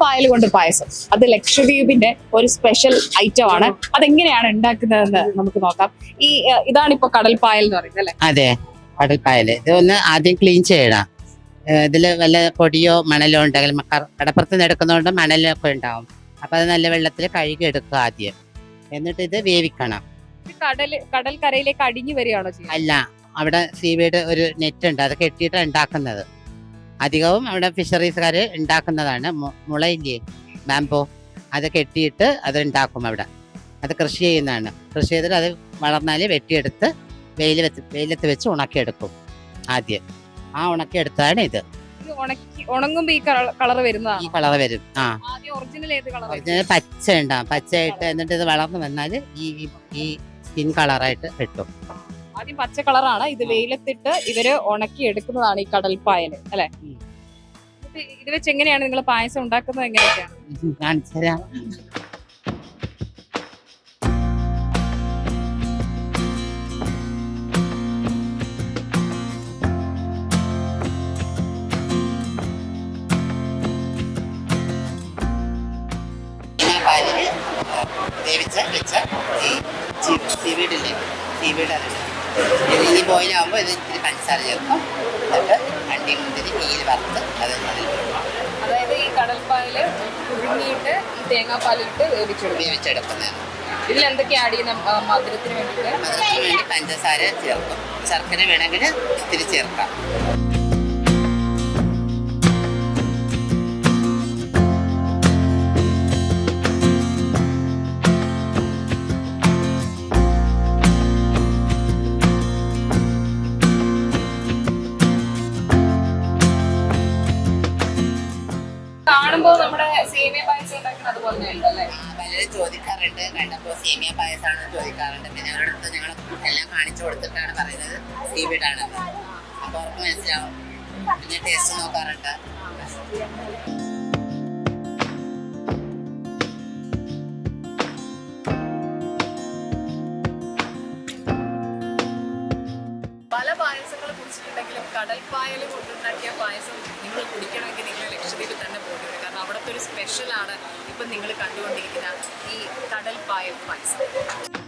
പായൽ കൊണ്ട് പായസം. അത് ലക്ഷദ്വീപിന്റെ ഒരു സ്പെഷ്യൽ ഐറ്റം ആണ്. അതെങ്ങനെയാണ് ഉണ്ടാക്കുന്നതെന്ന് നമുക്ക് നോക്കാം. ഇതാണിപ്പോ കടൽ പായൽ എന്ന് പറയുന്നത് അല്ലെ? അതെ, കടൽ പായൽ. ഇതൊന്ന് ആദ്യം ക്ലീൻ ചെയ്യണം. ഇതിൽ വല്ല പൊടിയോ മണലോ ഉണ്ടെങ്കിൽ കടപ്പുറത്ത് നിന്ന് എടുക്കുന്നതുകൊണ്ട് മണലൊക്കെ ഉണ്ടാവും. അപ്പൊ അത് നല്ല വെള്ളത്തിൽ കഴുകി എടുക്കുക ആദ്യം. എന്നിട്ട് ഇത് വേവിക്കണം. കടൽ കരയിലേക്ക് അടിഞ്ഞു വരികയാണോ? അല്ല, അവിടെ സീവീഡ് ഒരു നെറ്റ് ഉണ്ട്, അത് കെട്ടിയിട്ട് ഉണ്ടാക്കുന്നത്. അധികവും അവിടെ ഫിഷറീസുകാർ ഉണ്ടാക്കുന്നതാണ്. മുളയില്ലേ, ബാംബോ, അത് കെട്ടിയിട്ട് അത് ഉണ്ടാക്കും അവിടെ. അത് കൃഷി ചെയ്യുന്നതാണ്. കൃഷി ചെയ്തിട്ട് അത് വളർന്നാൽ വെട്ടിയെടുത്ത് വെയിലത്ത് വെച്ച് ഉണക്കിയെടുക്കും ആദ്യം. ആ ഉണക്കിയെടുത്താണ് ഇത്. ഉണങ്ങുമ്പോ ഈ കളർ വരുന്നതാണ്. ഈ കളർ വരും. ഒറിജിനൽ പച്ച ഉണ്ടാവും. പച്ചയായിട്ട് എന്നിട്ട് ഇത് വളർന്നു വന്നാൽ ഈ സ്കിൻ കളറായിട്ട് കിട്ടും. ആദ്യം പച്ച കളറാണ്. ഇത് വെയിലത്തിട്ട് ഇവര് ഉണക്കി എടുക്കുന്നതാണ് ഈ കടൽപ്പായല് അല്ലെ? ഇത് വെച്ച് എങ്ങനെയാണ് നിങ്ങൾ പായസം ഉണ്ടാക്കുന്നത്? എങ്ങനെയൊക്കെയാണ് കാണിച്ചു തരാം. വേവിച്ച വെച്ച സീവീഡില്ലേ, സീവീഡ് അതിൽ ഇനി ബോയിലാകുമ്പോൾ ഇത് ഇത്തിരി പഞ്ചസാര ചേർക്കും. എന്നിട്ട് അണ്ടി മുന്തിരി നീര് വറുത്ത് അത് അതിൽ. അതായത് ഈ കടൽപ്പാലില് പുഴുങ്ങിയിട്ട് ഈ തേങ്ങാപ്പാലിട്ട് വേവിച്ചെടുക്കുന്നതാണ്. ഇതിൽ എന്തൊക്കെ ആഡ് ചെയ്യുന്ന മധുരത്തിന് വേണ്ടിയിട്ട്? മധുരത്തിന് വേണ്ടി പഞ്ചസാര ചേർക്കും. ശർക്കര വേണമെങ്കിൽ ഇത്തിരി ചേർക്കാം. കാണുമ്പോ നമ്മുടെ സേമിയ പായസം ഉണ്ടാക്കുന്നത് അതുപോലെ അല്ലേ? പലരും ചോദിക്കാറുണ്ട്, കണ്ടപ്പോൾ സേമിയ പായസമാണെന്ന് ചോദിക്കാറുണ്ട്. പിന്നെ അവരുടെ ഞങ്ങൾ എല്ലാം കാണിച്ചു കൊടുത്തിട്ടാണ് പറയുന്നത് സീവീഡാണെന്ന്. അപ്പോൾ അവർക്ക് മനസ്സിലാവും. പിന്നെ ടേസ്റ്റ് നോക്കാറുണ്ട്. പല പായസങ്ങൾ കുടിച്ചിട്ടുണ്ടെങ്കിലും കടൽപ്പായൽ കൊണ്ടുണ്ടാക്കിയ പായസം നിങ്ങൾ കുടിക്കണമെങ്കിൽ നിങ്ങൾ ലക്ഷദ്വീപിൽ തന്നെ പോകേണ്ടി വരും. കാരണം അവിടുത്തെ ഒരു സ്പെഷ്യലാണ് ഇപ്പം നിങ്ങൾ കണ്ടുകൊണ്ടിരിക്കുന്ന ഈ കടൽപ്പായൽ പായസം.